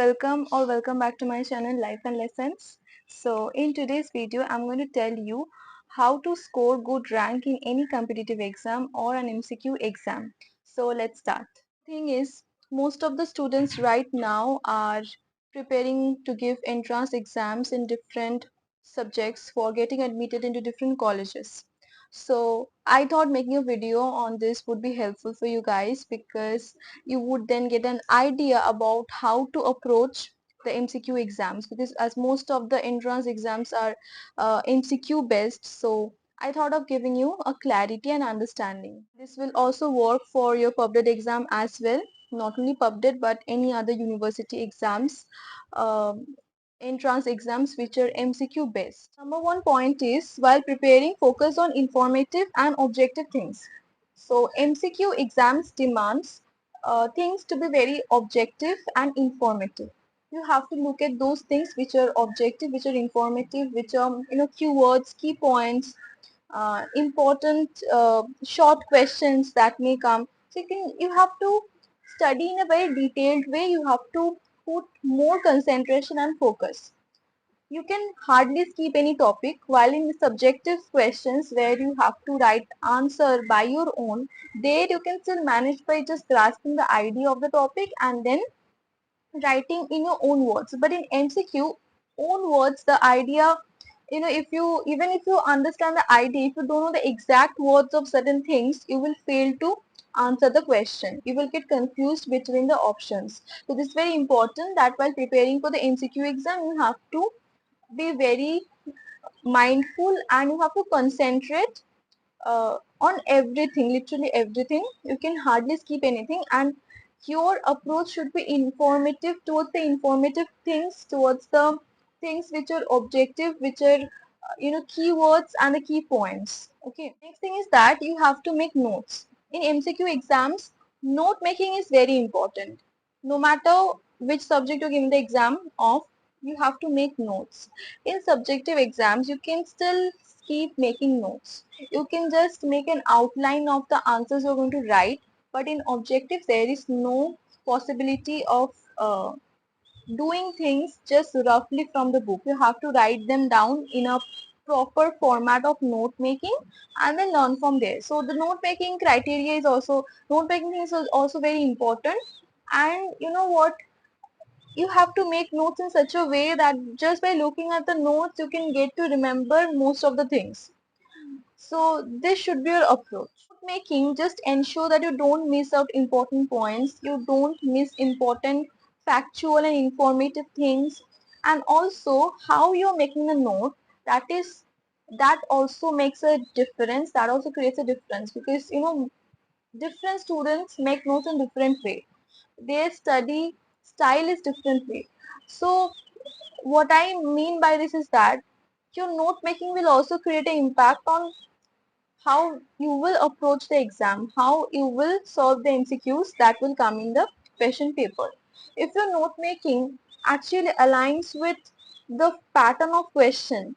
welcome back to my channel Life and Lessons. So in today's video I'm going to tell you how to score good rank in any competitive exam or an MCQ exam. So let's start. Thing is, most of the students right now are preparing to give entrance exams in different subjects for getting admitted into different colleges. So I thought making a video on this would be helpful for you guys because you would then get an idea about how to approach the MCQ exams, because as most of the entrance exams are MCQ based, so I thought of giving you a clarity and understanding. This will also work for your PubDed exam as well, not only PubDed but any other university exams, entrance exams which are MCQ based. Number one point is, while preparing, focus on informative and objective things. So MCQ exams demands things to be very objective and informative. You have to look at those things which are objective, which are informative, which are keywords, key points, important short questions that may come. So you have to study in a very detailed way. You have to put more concentration and focus. You can hardly skip any topic, while in the subjective questions where you have to write answer by your own, there you can still manage by just grasping the idea of the topic and then writing in your own words. But in MCQ, own words, the idea, if you even if you understand the idea, if you don't know the exact words of certain things, you will fail to answer the question. You will get confused between the options. So this is very important that while preparing for the MCQ exam, you have to be very mindful and you have to concentrate on everything, literally everything. You can hardly skip anything, and your approach should be informative towards the informative things, towards the things which are objective, which are keywords and the key points. Okay, next thing is that you have to make notes. In MCQ exams, note making is very important. No matter which subject you're giving the exam of, you have to make notes. In subjective exams, you can still keep making notes. You can just make an outline of the answers you're going to write, but in objectives there is no possibility of doing things just roughly from the book. You have to write them down in a proper format of note making and then learn from there. So the note making criteria is also, note making is also very important. And you know what, you have to make notes in such a way that just by looking at the notes you can get to remember most of the things. So this should be your approach. Making, just ensure that you don't miss out important points, you don't miss important factual and informative things, and also how you're making the note, that also makes a difference, that also creates a difference, because different students make notes in different way. Their study style is different way. So what I mean by this is that your note making will also create an impact on how you will approach the exam, how you will solve the MCQs that will come in the question paper. If your note making actually aligns with the pattern of question,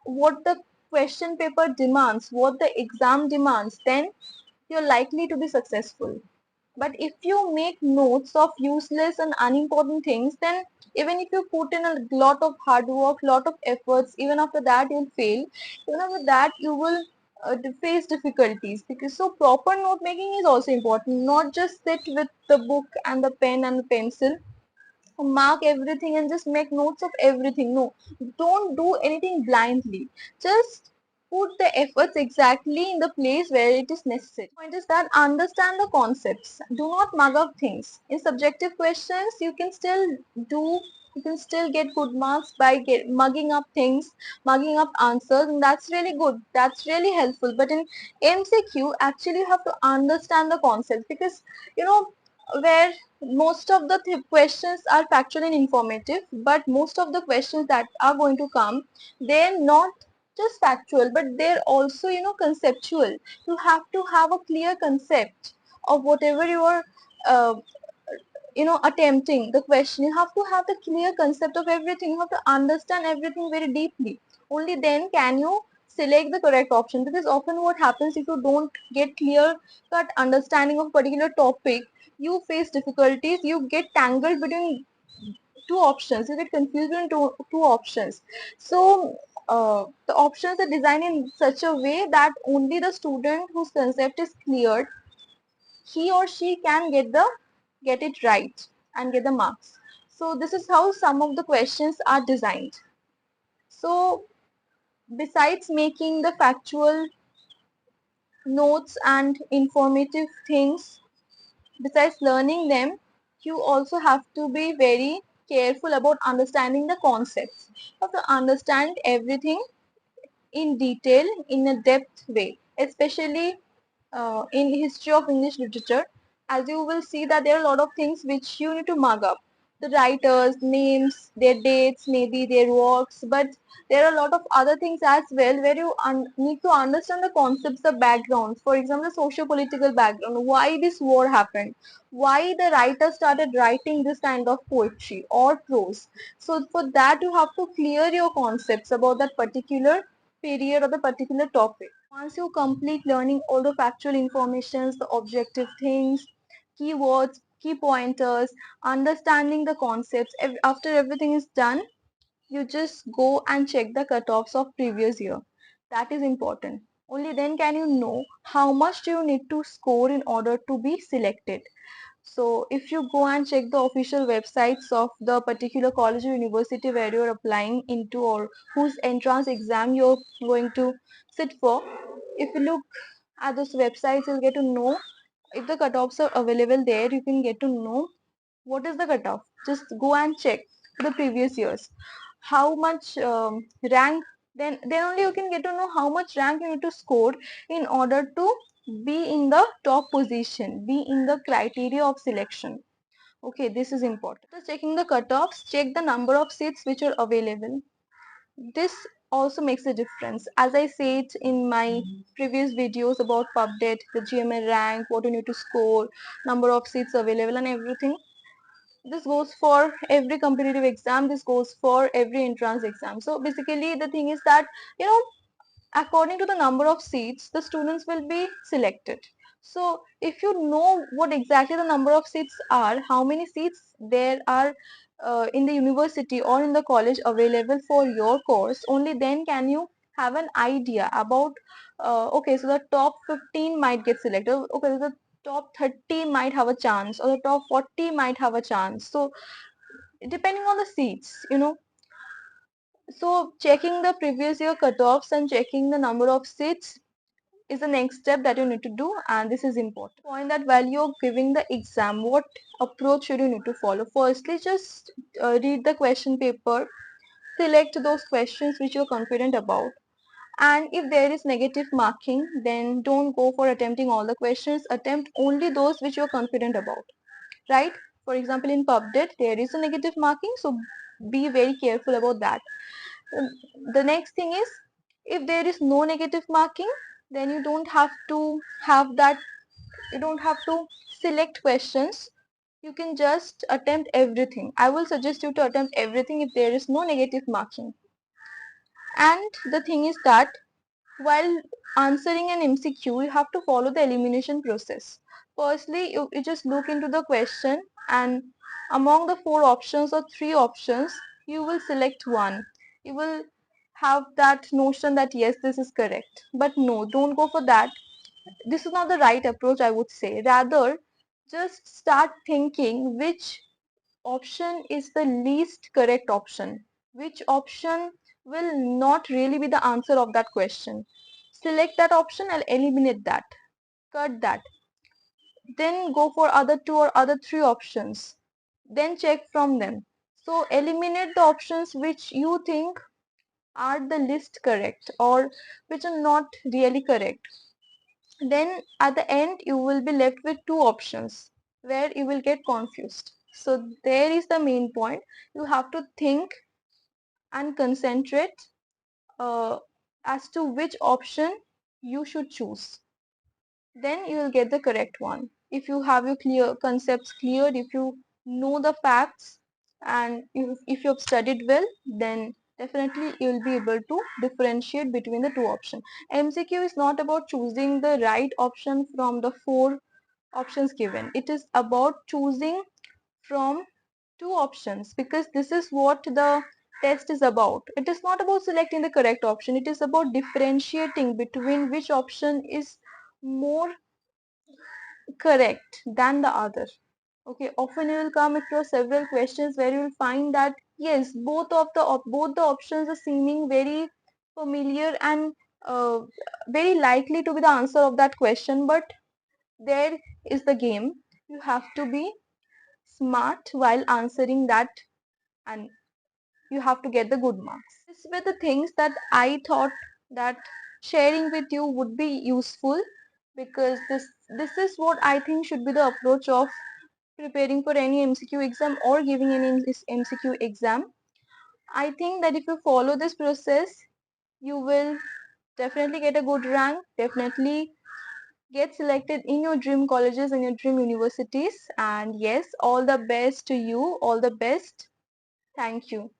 what the question paper demands, what the exam demands, then you're likely to be successful. But if you make notes of useless and unimportant things, then even if you put in a lot of hard work, lot of efforts, even after that you'll fail. Even after that you will face difficulties, because so proper note making is also important. Not just sit with the book and the pen and the pencil, mark everything and just make notes of everything. No, don't do anything blindly. Just put the efforts exactly in the place where it is necessary. Point is that understand the concepts. Do not mug up things. In subjective questions, you can still get good marks by mugging up things, mugging up answers, and that's really good. That's really helpful. But in MCQ, actually, you have to understand the concepts, because where most of the questions are factual and informative, but most of the questions that are going to come, they're not just factual, but they're also conceptual. You have to have a clear concept of whatever you are uh, attempting the question. You have to have the clear concept of everything. You have to understand everything very deeply. Only then can you select the correct option, because often what happens, if you don't get clear cut understanding of particular topic, you face difficulties, you get tangled between two options. You get confused in two options. So the options are designed in such a way that only the student whose concept is cleared, he or she can get it right and get the marks. So this is how some of the questions are designed. So besides making the factual notes and informative things, besides learning them, you also have to be very careful about understanding the concepts. You have to understand everything in detail in a depth way, especially in history of English literature. As you will see that there are a lot of things which you need to mug up. The writers, names, their dates, maybe their works, but there are a lot of other things as well where you need to understand the concepts, the backgrounds. For example, the socio-political background, why this war happened, why the writer started writing this kind of poetry or prose. So for that you have to clear your concepts about that particular period or the particular topic. Once you complete learning all the factual informations, the objective things, keywords, key pointers, understanding the concepts, after everything is done, you just go and check the cutoffs of previous year. That is important. Only then can you know how much do you need to score in order to be selected. So if you go and check the official websites of the particular college or university where you're applying into or whose entrance exam you're going to sit for, if you look at those websites, you'll get to know if the cutoffs are available there. You can get to know what is the cutoff. Just go and check the previous years. How much rank, then only you can get to know how much rank you need to score in order to be in the top position, be in the criteria of selection. Okay, this is important. After checking the cutoffs, check the number of seats which are available. This also makes a difference. As I said in my previous videos about PubDet, the GMA rank, what you need to score, number of seats available and everything. This goes for every competitive exam, this goes for every entrance exam. So basically the thing is that, you know, according to the number of seats, the students will be selected. So if you know what exactly the number of seats are, how many seats there are in the university or in the college available for your course, only then can you have an idea about, okay, so the top 15 might get selected, okay, the top 30 might have a chance, or the top 40 might have a chance. So depending on the seats, you know, so checking the previous year cutoffs and checking the number of seats is the next step that you need to do, and this is important. Point that while you're giving the exam, what approach should you need to follow? Firstly, just read the question paper, select those questions which you're confident about, and if there is negative marking, then don't go for attempting all the questions, attempt only those which you're confident about, right? For example, in PubDet, there is a negative marking, so be very careful about that. The next thing is, if there is no negative marking, then you don't have to have that, you don't have to select questions, you can just attempt everything. I will suggest you to attempt everything if there is no negative marking. And the thing is that while answering an MCQ, you have to follow the elimination process. Firstly, you just look into the question, and among the four options or three options, you will select one. You will have that notion that yes, this is correct. But no, don't go for that. This is not the right approach, I would say. Rather, just start thinking which option is the least correct option, which option will not really be the answer of that question. Select that option and eliminate that, cut that, then go for other two or other three options, then check from them. So eliminate the options which you think are the least correct or which are not really correct. Then at the end you will be left with two options where you will get confused. So there is the main point. You have to think and concentrate as to which option you should choose. Then you will get the correct one. If you have your clear concepts cleared, if you know the facts, and if you have studied well, then definitely you will be able to differentiate between the two options. MCQ is not about choosing the right option from the four options given. It is about choosing from two options, because this is what the test is about. It is not about selecting the correct option, it is about differentiating between which option is more correct than the other. Okay, often you will come across several questions where you will find that yes, both the options are seeming very familiar and uh, very likely to be the answer of that question, but there is the game. You have to be smart while answering that, and you have to get the good marks. These were the things that I thought that sharing with you would be useful, because this is what I think should be the approach of preparing for any MCQ exam or giving any MCQ exam. I think that if you follow this process, you will definitely get a good rank, definitely get selected in your dream colleges and your dream universities. And yes, all the best to you, all the best. Thank you.